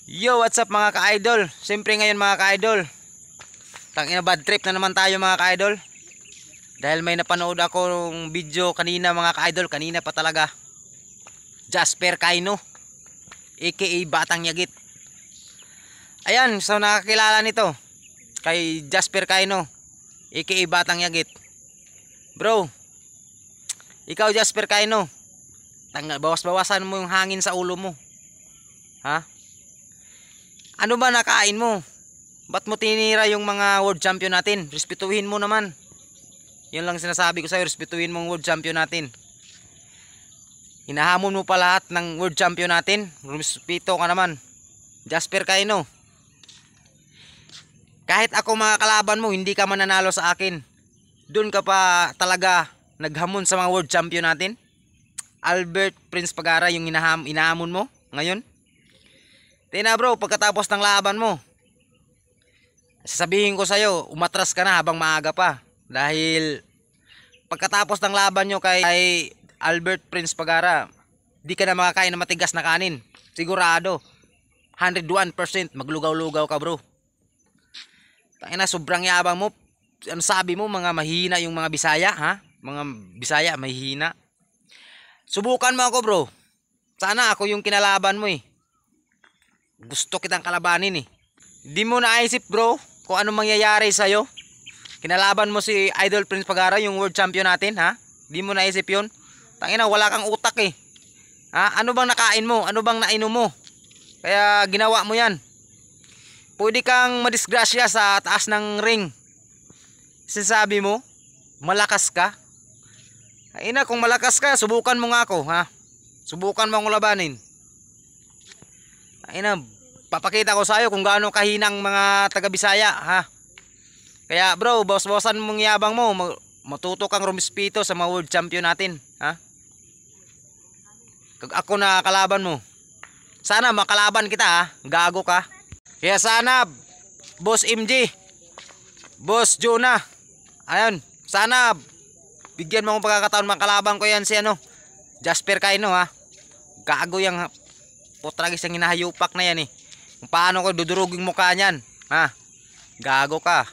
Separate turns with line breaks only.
Yo, what's up mga ka-idol? Siyempre ngayon mga ka-idol, tangina bad trip na naman tayo mga ka-idol. Dahil may napanood ako ng video kanina mga ka-idol, kanina pa talaga. Jasper Kaino, aka Batang Yagit. Ayan, so nakakilala nito kay Jasper Kaino, aka Batang Yagit. Bro, ikaw Jasper Kaino, bawas-bawasan mo yung hangin sa ulo mo. Ha? Ano ba nakain mo? Ba't mo tinira yung mga world champion natin? Respetuhin mo naman. Yan lang sinasabi ko sa'yo, respetuhin mo ang world champion natin. Hinahamon mo pa lahat ng world champion natin. Respeto ka naman, Jasper Kaino. Kahit ako mga kalaban mo, hindi ka mananalo sa akin. Doon ka pa talaga naghamon sa mga world champion natin. Albert Prince Pagara yung hinahamon mo ngayon. Tina bro, pagkatapos ng laban mo, sasabihin ko sa'yo, umatras ka na habang maaga pa. Dahil pagkatapos ng laban nyo kay Albert Prince Pagara, di ka na makakain ng matigas na kanin. Sigurado, 101% maglugaw-lugaw ka bro. Tangina, sobrang yabang mo. Ano sabi mo, mga mahina yung mga Bisaya, ha? Mga Bisaya, mahina. Subukan mo ako bro. Sana ako yung kinalaban mo eh. Gusto kitang kalabanin eh. Hindi mo naisip bro kung ano mangyayari sa'yo. Kinalaban mo si Idol Prince Pagara, yung world champion natin, ha? Hindi mo naisip yun. Tangina, wala kang utak eh. Ha? Ano bang nakain mo? Ano bang nainom mo? Kaya ginawa mo yan. Pwede kang madisgrasya sa taas ng ring. Sinasabi mo, malakas ka. Tangina, kung malakas ka, subukan mo nga ako, ha? Subukan mo akong labanin. Tangina, papakita ko sa iyo kung gaano kahinang mga taga Bisaya, ha. Kaya bro, bawas-bawasan mong yabang mo, matuto kang rumispito sa mga world champion natin, ha. Kag ako na kalaban mo, sana makalaban kita, ha. Gago ka. Kaya sana Boss MJ, Boss Jonah, ayun, sana bigyan mo akong pagkakataon makalaban ko yan si ano, Jasper Kaino, ha. Gago yang putragis ang hinahayupak na yan eh. Kung paano ko dudurugin mukha niyan, ha? Gago ka.